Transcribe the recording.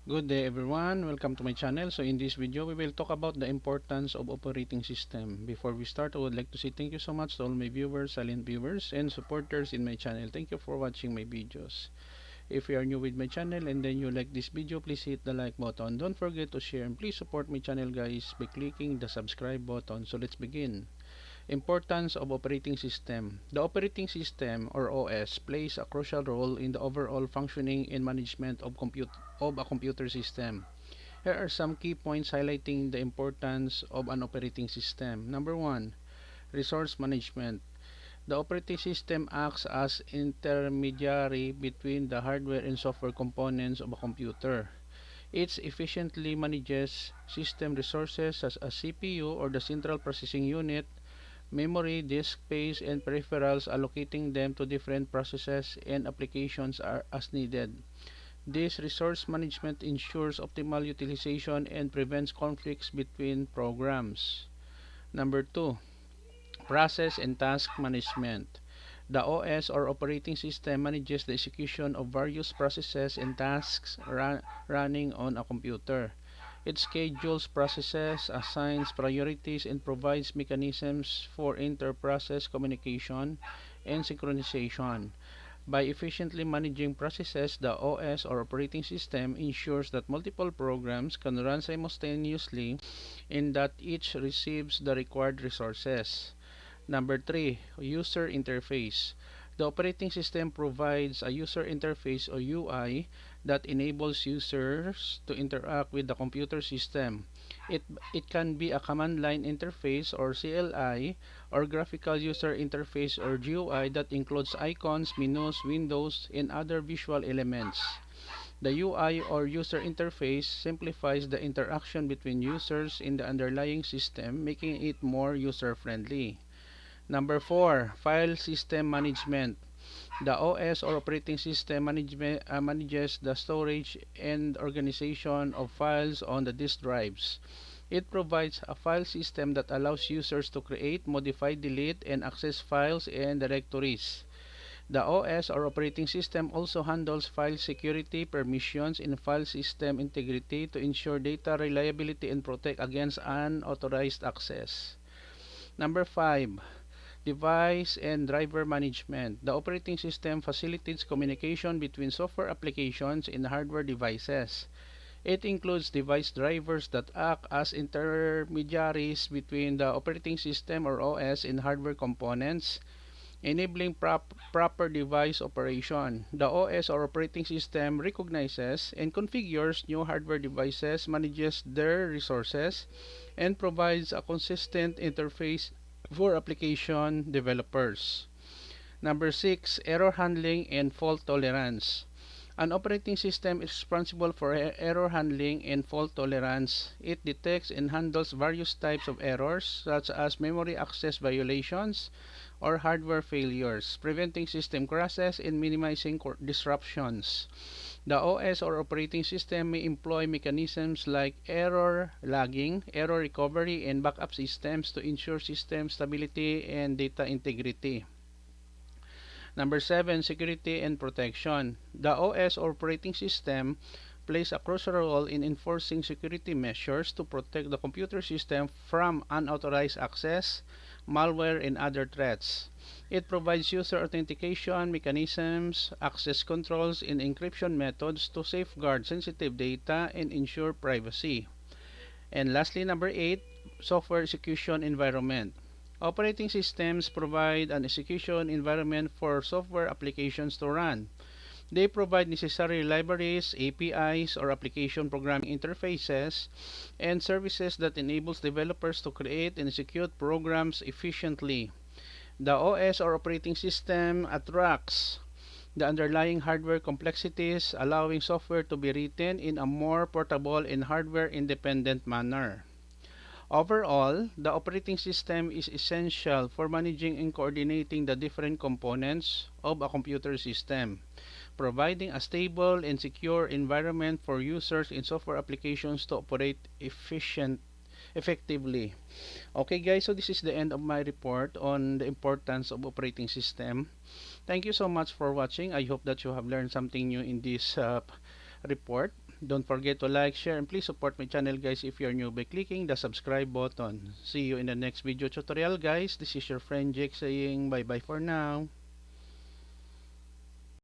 Good day everyone, welcome to my channel. So in this video, we will talk about the importance of operating system. Before we start, I would like to say thank you so much to all my viewers, silent viewers, and supporters in my channel. Thank you for watching my videos. If you are new with my channel and then you like this video, please hit the like button. Don't forget to share and please support my channel guys by clicking the subscribe button. So let's begin. Importance of operating system. The operating system or OS plays a crucial role in the overall functioning and management of a computer system. Here are some key points highlighting the importance of an operating system. Number 1, resource management. The operating system acts as intermediary between the hardware and software components of a computer. It efficiently manages system resources such as CPU or the central processing unit, memory, disk space, and peripherals, allocating them to different processes and applications as needed. This resource management ensures optimal utilization and prevents conflicts between programs. Number 2, process and task management. The OS or operating system manages the execution of various processes and tasks running on a computer. It schedules processes, assigns priorities, and provides mechanisms for inter-process communication and synchronization. By efficiently managing processes, the OS or operating system ensures that multiple programs can run simultaneously and that each receives the required resources. Number 3, user interface. The operating system provides a user interface or UI that enables users to interact with the computer system. It, it can be a command line interface or CLI or graphical user interface or GUI that includes icons, menus, windows, and other visual elements. The UI or user interface simplifies the interaction between users in the underlying system, making it more user-friendly. Number 4, file system management. The OS or operating system manages the storage and organization of files on the disk drives. It provides a file system that allows users to create, modify, delete, and access files and directories. The OS or operating system also handles file security, permissions, and file system integrity to ensure data reliability and protect against unauthorized access. Number 5, device and driver management. The operating system facilitates communication between software applications and hardware devices. It includes device drivers that act as intermediaries between the operating system or OS and hardware components, enabling proper device operation. The OS or operating system recognizes and configures new hardware devices, manages their resources, and provides a consistent interface for application developers. Number 6, error handling and fault tolerance. An operating system is responsible for error handling and fault tolerance. It detects and handles various types of errors, such as memory access violations or hardware failures, preventing system crashes and minimizing disruptions. The OS or operating system may employ mechanisms like error logging, error recovery, and backup systems to ensure system stability and data integrity. Number 7, security and protection. The OS or operating system plays a crucial role in enforcing security measures to protect the computer system from unauthorized access, malware, and other threats. It provides user authentication mechanisms, access controls, and encryption methods to safeguard sensitive data and ensure privacy. And lastly, number 8, software execution environment. Operating systems provide an execution environment for software applications to run. They provide necessary libraries, APIs, or application programming interfaces, and services that enables developers to create and execute programs efficiently. The OS or operating system attracts the underlying hardware complexities, allowing software to be written in a more portable and hardware-independent manner. Overall, the operating system is essential for managing and coordinating the different components of a computer system, providing a stable and secure environment for users and software applications to operate effectively. Okay guys, so this is the end of my report on the importance of operating system. Thank you so much for watching. I hope that you have learned something new in this report. Don't forget to like, share, and please support my channel guys if you're new by clicking the subscribe button. See you in the next video tutorial guys. This is your friend Jake saying bye bye for now.